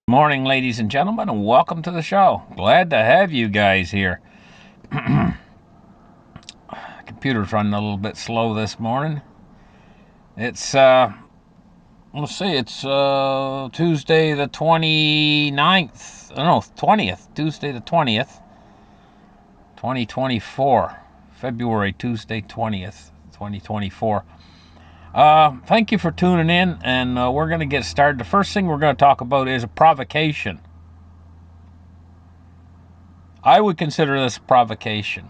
Morning, ladies and gentlemen, and welcome to the show. Glad to have you guys here. Computer's running a little bit slow this morning. It's let's see, it's Tuesday the 29th. No, 20th. Tuesday the 20th, 2024. February Tuesday 20th, 2024. Thank you for tuning in, and we're going to get started. The first thing we're going to talk about is a provocation. I would consider this a provocation,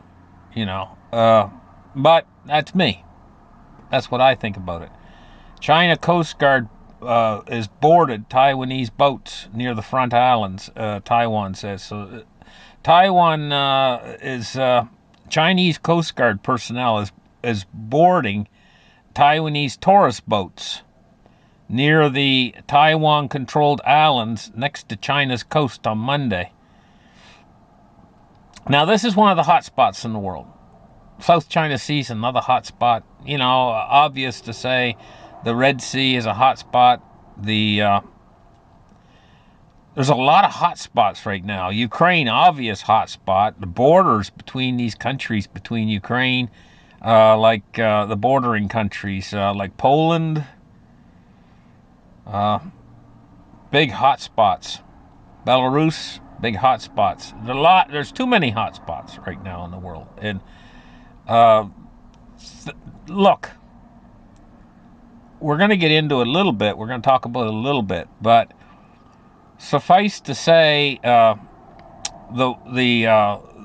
but that's me. That's what I think about it. China Coast Guard is boarded Taiwanese boats near the front islands, Taiwan says. So Taiwan is Chinese Coast Guard personnel is boarding Taiwanese tourist boats near the Taiwan-controlled islands next to China's coast on Monday. Now, this is one of the hot spots in the world. South China Sea is another hot spot. Obvious to say the Red Sea is a hot spot. There's a lot of hot spots right now. Ukraine, obvious hot spot. The borders between these countries, between Ukraine, the bordering countries like Poland, big hot spots. Belarus, big hot spots. There's too many hot spots right now in the world. And look, we're going to get into it a little bit. We're going to talk about it a little bit, but suffice to say, the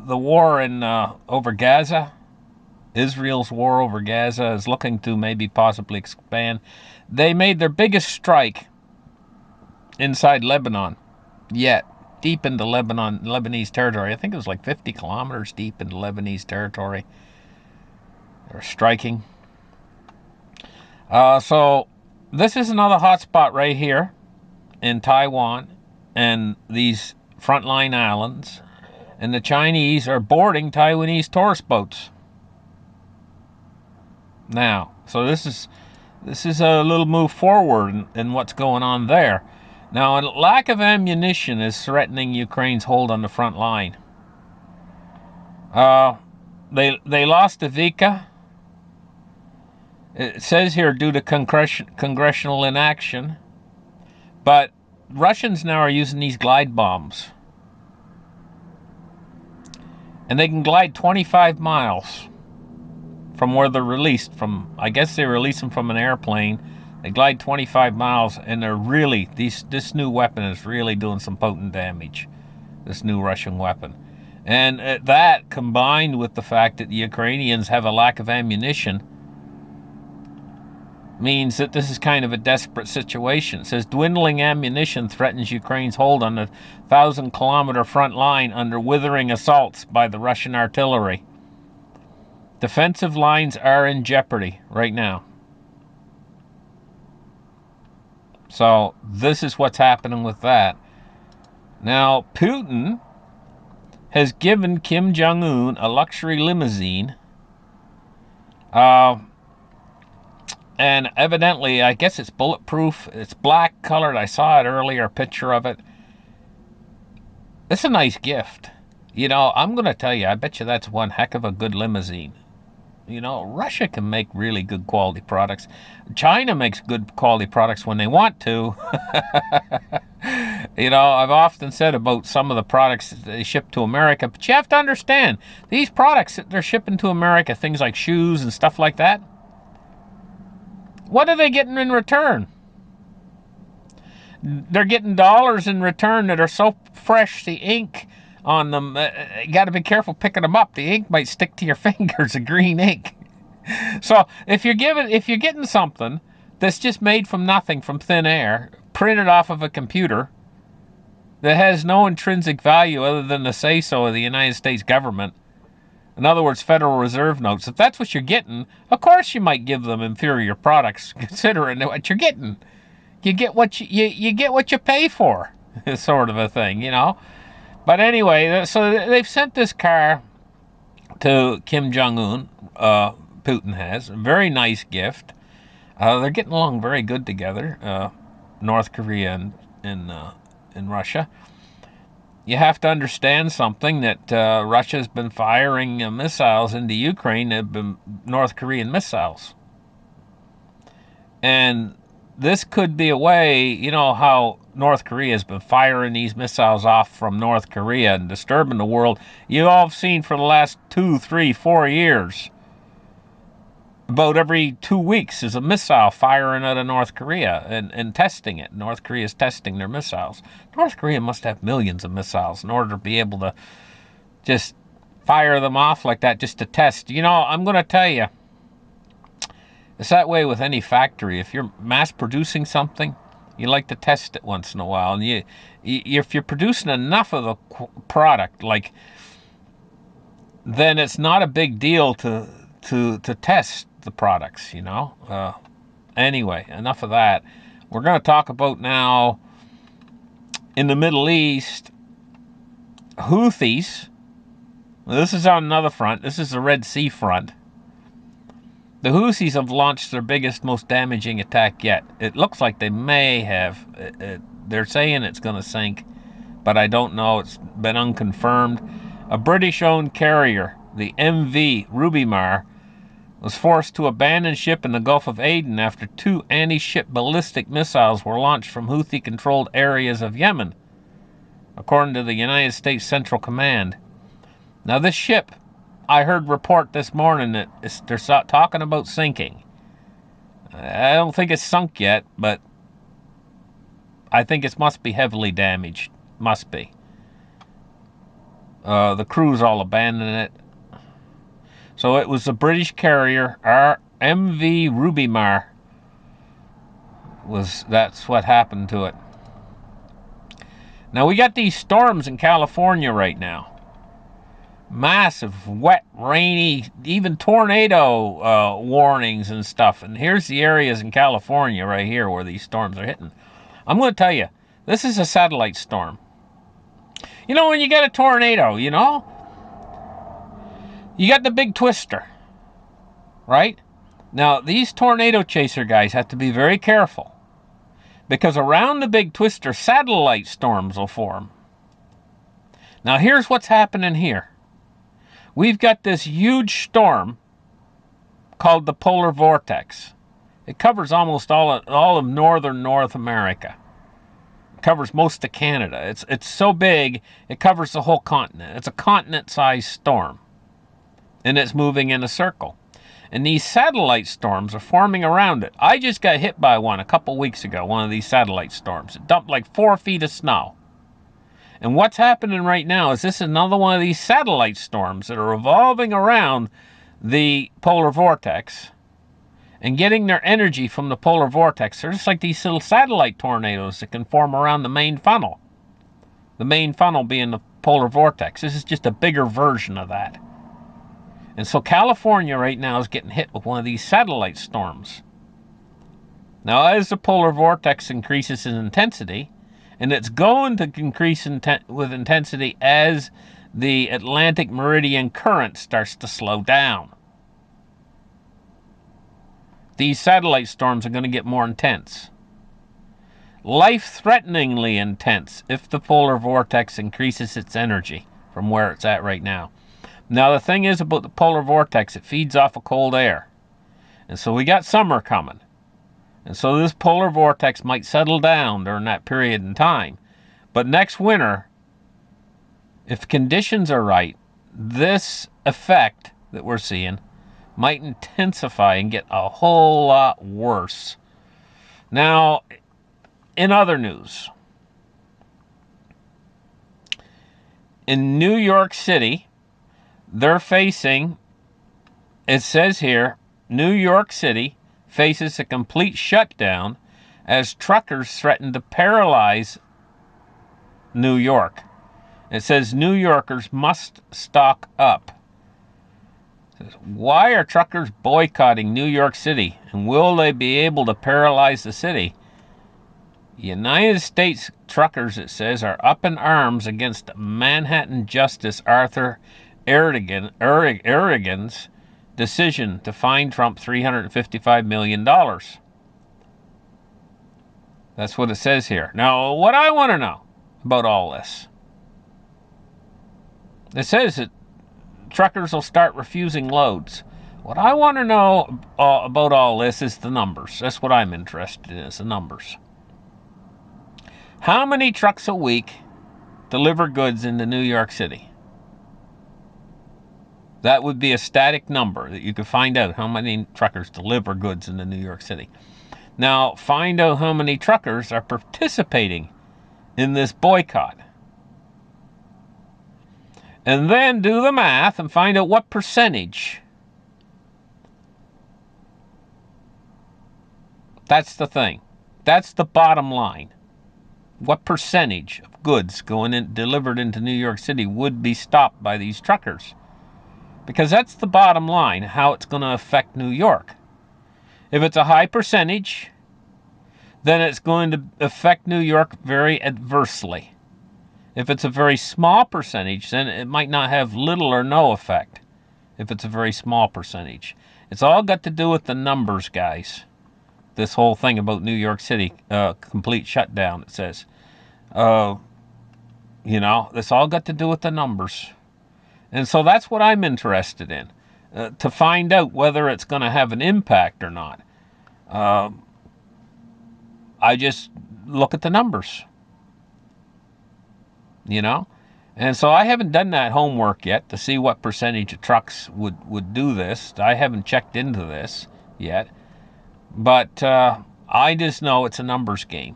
war over Gaza. Israel's war over Gaza is looking to maybe possibly expand. They made their biggest strike inside Lebanon yet, deep into Lebanese territory. I think it was like 50 kilometers deep into Lebanese territory. They're striking. So this is another hot spot right here in Taiwan and these frontline islands. And the Chinese are boarding Taiwanese tourist boats now. So this is a little move forward in what's going on there. Now, a lack of ammunition is threatening Ukraine's hold on the front line. They lost Avika. It says here due to congressional inaction, but Russians now are using these glide bombs, and they can glide 25 miles from where they're released from. I guess they release them from an airplane. They glide 25 miles, and they're really, this new weapon is really doing some potent damage, this new Russian weapon. And that, combined with the fact that the Ukrainians have a lack of ammunition, means that this is kind of a desperate situation. It says, dwindling ammunition threatens Ukraine's hold on the 1,000-kilometer front line under withering assaults by the Russian artillery. Defensive lines are in jeopardy right now. So this is what's happening with that. Now, Putin has given Kim Jong-un a luxury limousine. And evidently, I guess it's bulletproof. It's black colored. I saw it earlier, a picture of it. It's a nice gift. I'm going to tell you, I bet you that's one heck of a good limousine. Russia can make really good quality products. China makes good quality products when they want to. I've often said about some of the products that they ship to America, but you have to understand, these products that they're shipping to America, things like shoes and stuff like that, what are they getting in return? They're getting dollars in return that are so fresh, the ink on them, you got to be careful picking them up. The ink might stick to your fingers, the green ink. So if you're getting something that's just made from nothing, from thin air, printed off of a computer, that has no intrinsic value other than the say-so of the United States government, in other words, Federal Reserve notes, if that's what you're getting, of course you might give them inferior products, considering what you're getting. You get what you get what you pay for, sort of a thing, But anyway, so they've sent this car to Kim Jong-un. Putin has a very nice gift. They're getting along very good together, North Korea and in Russia. You have to understand something, that Russia's been firing missiles into Ukraine that have been North Korean missiles. And this could be a way, you know, how North Korea has been firing these missiles off from North Korea and disturbing the world. You all have seen for the last 2, 3, 4 years, about every 2 weeks is a missile firing out of North Korea and testing it. North Korea is testing their missiles. North Korea must have millions of missiles in order to be able to just fire them off like that just to test. You know, I'm going to tell you, it's that way with any factory. If you're mass producing something, you like to test it once in a while. And if you're producing enough of the product, like, then it's not a big deal to test the products, you know. Anyway, enough of that. We're going to talk about now, in the Middle East, Houthis. This is on another front. This is the Red Sea front. The Houthis have launched their biggest, most damaging attack yet. It looks like they may have. They're saying it's going to sink, but I don't know. It's been unconfirmed. A British-owned carrier, the MV Rubimar, was forced to abandon ship in the Gulf of Aden after 2 anti-ship ballistic missiles were launched from Houthi-controlled areas of Yemen, according to the United States Central Command. Now, this ship, I heard report this morning that they're talking about sinking. I don't think it's sunk yet, but I think it must be heavily damaged. Must be. The crew's all abandoned it. So it was the British carrier, our MV Rubimar. That's what happened to it. Now, we got these storms in California right now. Massive, wet, rainy, even tornado warnings and stuff. And here's the areas in California right here where these storms are hitting. I'm going to tell you, this is a satellite storm. You know, when you get a tornado, you know, you got the big twister, right? Now, these tornado chaser guys have to be very careful, because around the big twister, satellite storms will form. Now, here's what's happening here. We've got this huge storm called the polar vortex. It covers almost all of northern North America. It covers most of Canada. It's so big, it covers the whole continent. It's a continent-sized storm. And it's moving in a circle. And these satellite storms are forming around it. I just got hit by one a couple weeks ago, one of these satellite storms. It dumped like 4 feet of snow. And what's happening right now is this is another one of these satellite storms that are revolving around the polar vortex and getting their energy from the polar vortex. They're just like these little satellite tornadoes that can form around the main funnel. The main funnel being the polar vortex. This is just a bigger version of that. And so California right now is getting hit with one of these satellite storms. Now, as the polar vortex increases in intensity, and it's going to increase with intensity as the Atlantic Meridian current starts to slow down. These satellite storms are going to get more intense. Life-threateningly intense if the polar vortex increases its energy from where it's at right now. Now, the thing is about the polar vortex, it feeds off of cold air. And so we got summer coming. And so this polar vortex might settle down during that period in time. But next winter, if conditions are right, this effect that we're seeing might intensify and get a whole lot worse. Now, in other news, in New York City, they're facing, it says here, New York City faces a complete shutdown as truckers threaten to paralyze New York. It says New Yorkers must stock up. It says, why are truckers boycotting New York City, and will they be able to paralyze the city? United States truckers, it says, are up in arms against Manhattan Justice Arthur Errigan's decision to fine Trump $355 million. That's what it says here. Now, what I want to know, about all this. It says that truckers will start refusing loads. What I want to know about all this is the numbers. That's what I'm interested in, is the numbers. How many trucks a week deliver goods into New York City? That would be a static number that you could find out how many truckers deliver goods into New York City. Now, find out how many truckers are participating in this boycott. And then do the math and find out what percentage. That's the thing. That's the bottom line. What percentage of goods delivered into New York City would be stopped by these truckers? Because that's the bottom line, how it's going to affect New York. If it's a high percentage, then it's going to affect New York very adversely. If it's a very small percentage, then it might not have little or no effect. If it's a very small percentage. It's all got to do with the numbers, guys. This whole thing about New York City, complete shutdown, it says. This all got to do with the numbers. And so that's what I'm interested in, to find out whether it's going to have an impact or not. I just look at the numbers, And so I haven't done that homework yet to see what percentage of trucks would do this. I haven't checked into this yet. But I just know it's a numbers game.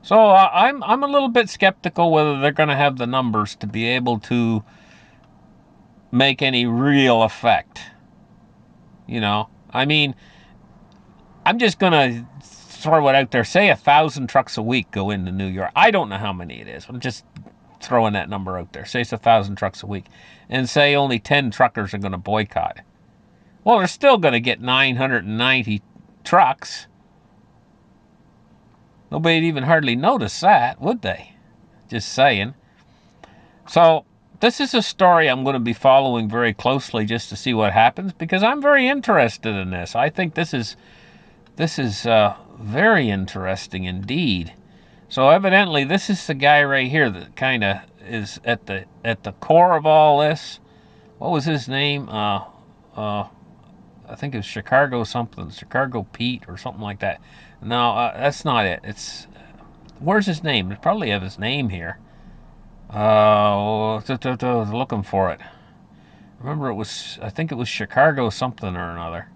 So I'm a little bit skeptical whether they're going to have the numbers to be able to make any real effect. I'm just going to throw it out there. Say 1,000 trucks a week go into New York. I don't know how many it is. I'm just throwing that number out there. Say it's 1,000 trucks a week. And say only 10 truckers are going to boycott. Well, they're still going to get 990 trucks. Nobody'd even hardly notice that, would they? Just saying. So, this is a story I'm going to be following very closely just to see what happens, because I'm very interested in this. I think this is very interesting indeed. So, evidently, this is the guy right here that kind of is at the core of all this. What was his name? I think it was Chicago Pete or something like that. No, that's not it. Where's his name? They probably have his name here. Looking for it. Remember, I think it was Chicago something or another.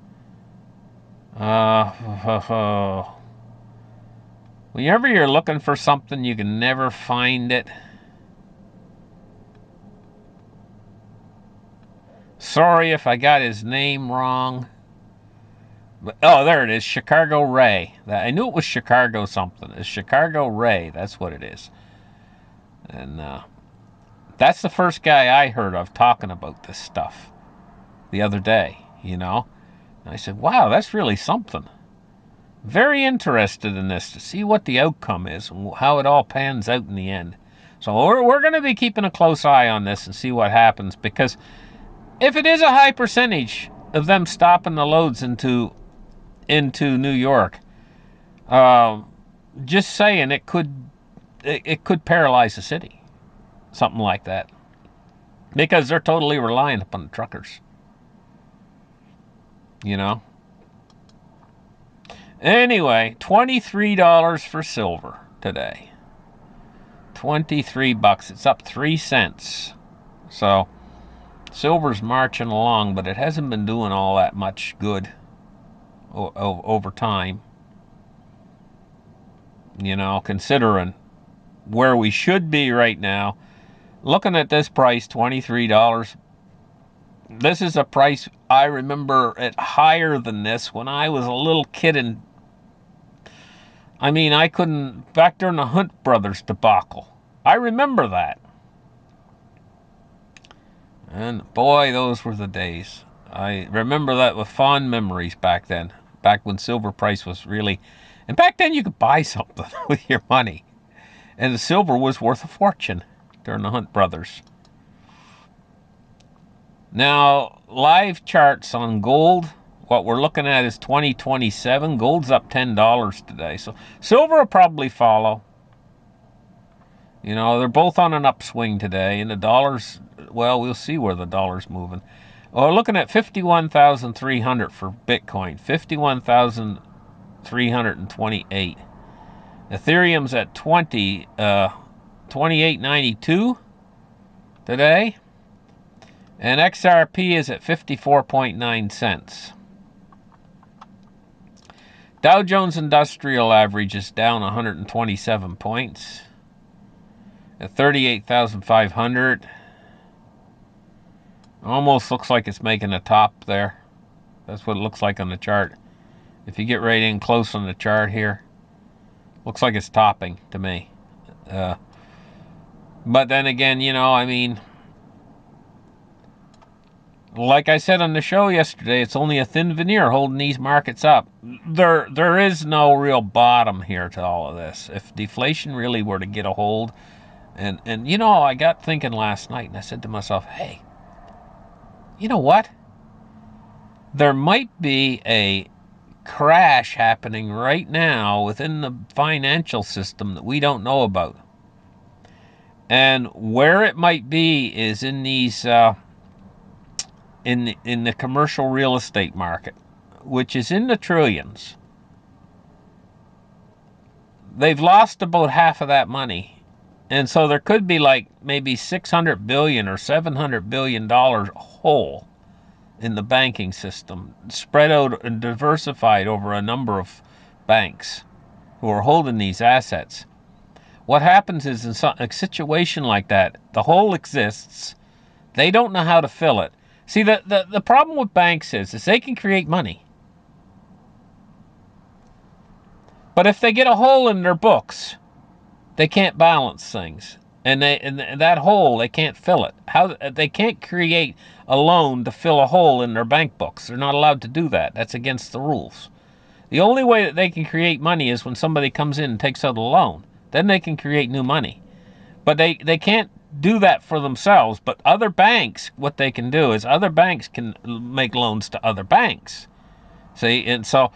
Whenever you're looking for something, you can never find it. Sorry if I got his name wrong. Oh, there it is, Chicago Ray. I knew it was Chicago something. It's Chicago Ray, that's what it is. And that's the first guy I heard of talking about this stuff the other day, And I said, wow, that's really something. Very interested in this to see what the outcome is and how it all pans out in the end. So we're going to be keeping a close eye on this and see what happens, because if it is a high percentage of them stopping the loads into New York, just saying it could paralyze the city, something like that, because they're totally reliant upon the truckers. Anyway, $23 for silver today. $23. It's up 3 cents. So silver's marching along, but it hasn't been doing all that much good over time, considering where we should be right now. Looking at this price, $23, this is a price I remember it higher than this when I was a little kid, and I couldn't, back during the Hunt Brothers debacle. I remember that. And boy, those were the days. I remember that with fond memories back then. Back when silver price was really... And back then you could buy something with your money. And the silver was worth a fortune during the Hunt Brothers. Now, live charts on gold. What we're looking at is 2027. Gold's up $10 today. So silver will probably follow. You know, they're both on an upswing today, and the dollar's, well, we'll see where the dollar's moving. Oh, we're looking at 51,300 for Bitcoin, 51,328. Ethereum's at 28.92 today, and XRP is at 54.9 cents. Dow Jones Industrial Average is down 127 points at 38,500. Almost looks like it's making a top there. That's what it looks like on the chart. If you get right in close on the chart here, looks like it's topping to me. But then again, you know, I mean, like I said on the show yesterday, it's only a thin veneer holding these markets up. There is no real bottom here to all of this. If deflation really were to get a hold, and you know, I got thinking last night, and I said to myself, hey, you know what? There might be a crash happening right now within the financial system that we don't know about. And where it might be is in these in the commercial real estate market, which is in the trillions. They've lost about half of that money. And so there could be like maybe $600 billion or $700 billion hole in the banking system, spread out and diversified over a number of banks who are holding these assets. What happens is, in a situation like that, the hole exists. They don't know how to fill it. See, the problem with banks is they can create money. But if they get a hole in their books, they can't balance things. And that hole, they can't fill it. They can't create a loan to fill a hole in their bank books. They're not allowed to do that. That's against the rules. The only way that they can create money is when somebody comes in and takes out a loan. Then they can create new money. But they can't do that for themselves. But other banks, what they can do is other banks can make loans to other banks. See, and so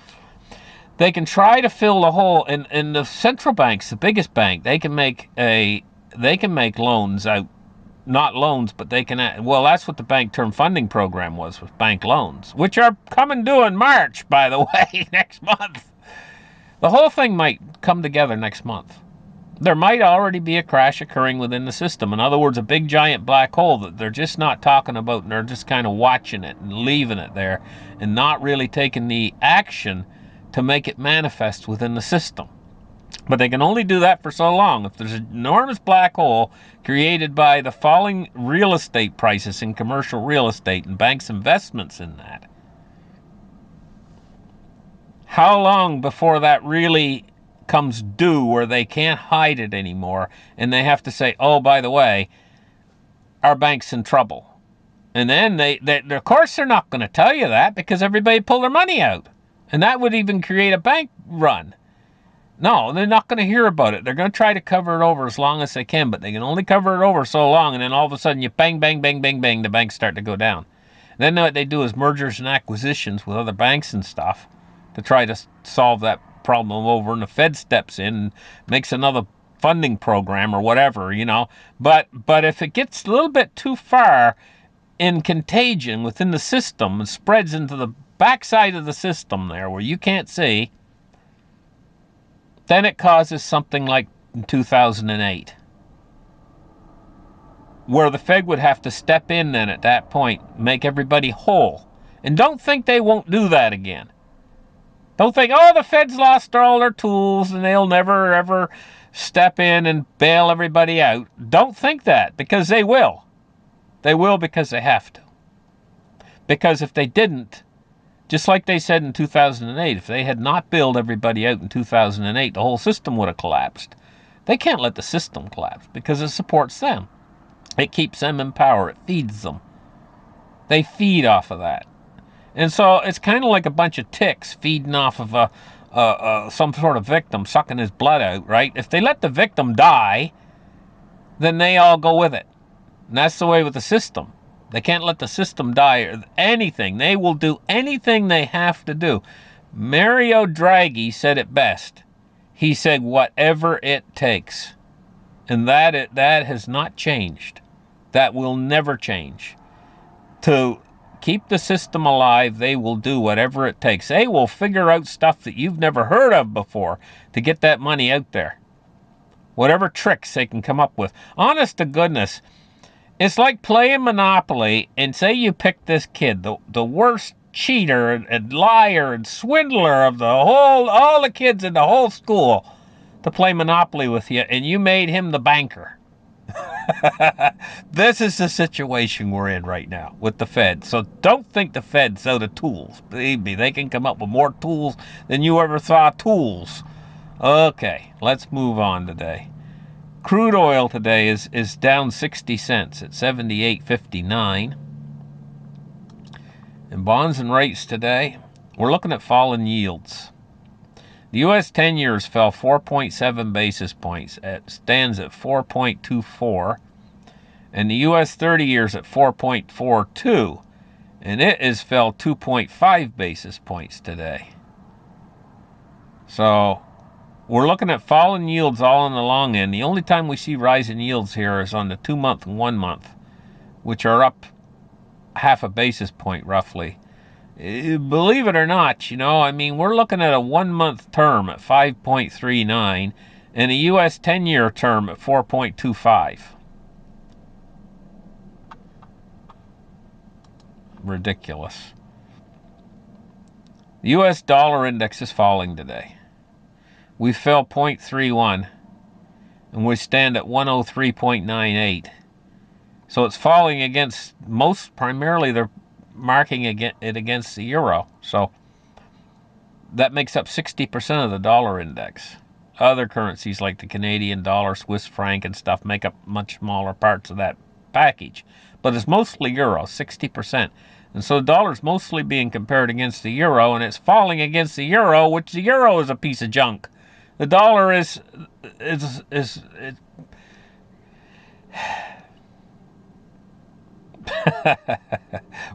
they can try to fill the hole. And the central banks, the biggest bank, they can make loans out, not loans, but they can, well, that's what the Bank Term Funding Program was bank loans, which are coming due in March, by the way, next month. The whole thing might come together next month. There might already be a crash occurring within the system. In other words, a big giant black hole that they're just not talking about, and they're just kind of watching it and leaving it there and not really taking the action to make it manifest within the system. But they can only do that for so long. If there's an enormous black hole created by the falling real estate prices in commercial real estate and banks' investments in that, how long before that really comes due where they can't hide it anymore and they have to say, oh, by the way, our bank's in trouble? And then they of course they're not going to tell you that, because everybody pulled their money out. And that would even create a bank run. No, they're not going to hear about it. They're going to try to cover it over as long as they can, but they can only cover it over so long, and then all of a sudden you bang, bang, bang, bang, bang, the banks start to go down. And then what they do is mergers and acquisitions with other banks and stuff to try to solve that problem over, and the Fed steps in and makes another funding program or whatever, you know. But if it gets a little bit too far in contagion within the system and spreads into the backside of the system there where you can't see, then it causes something like in 2008, where the Fed would have to step in then at that point, make everybody whole. And don't think they won't do that again. Don't think, oh, the Fed's lost all their tools and they'll never, ever step in and bail everybody out. Don't think that, because they will. They will, because they have to. Because if they didn't, just like they said in 2008, if they had not bailed everybody out in 2008, the whole system would have collapsed. They can't let the system collapse because it supports them. It keeps them in power. It feeds them. They feed off of that. And so it's kind of like a bunch of ticks feeding off of some sort of victim, sucking his blood out, right? If they let the victim die, then they all go with it. And that's the way with the system. They can't let the system die or anything. They will do anything they have to do. Mario Draghi said it best. He said, whatever it takes. And that has not changed. That will never change. To keep the system alive, they will do whatever it takes. They will figure out stuff that you've never heard of before to get that money out there. Whatever tricks they can come up with. Honest to goodness, it's like playing Monopoly, and say you pick this kid, the worst cheater and liar and swindler of all the kids in the whole school, to play Monopoly with you, and you made him the banker. This is the situation we're in right now with the Fed. So don't think the Fed's out of tools. Believe me, they can come up with more tools than you ever thought tools. Okay, let's move on today. Crude oil today is down 60 cents at 78.59. And bonds and rates today, we're looking at falling yields. The U.S. 10 years fell 4.7 basis points. It stands at 4.24. And the U.S. 30 years at 4.42. And it has fell 2.5 basis points today. So we're looking at falling yields all on the long end. The only time we see rising yields here is on the 2-month and 1 month, which are up half a basis point roughly. Believe it or not, we're looking at a 1-month term at 5.39 and a U.S. 10-year term at 4.25. Ridiculous. The U.S. dollar index is falling today. We fell 0.31 and we stand at 103.98. So it's falling against primarily they're marking it against the euro. So that makes up 60% of the dollar index. Other currencies like the Canadian dollar, Swiss franc and stuff make up much smaller parts of that package. But it's mostly euro, 60%. And so the dollar's mostly being compared against the euro, and it's falling against the euro, which the euro is a piece of junk. The dollar is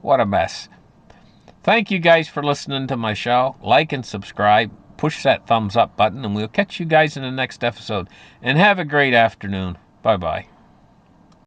what a mess. Thank you guys for listening to my show. Like and subscribe. Push that thumbs up button, and we'll catch you guys in the next episode. And have a great afternoon. Bye-bye.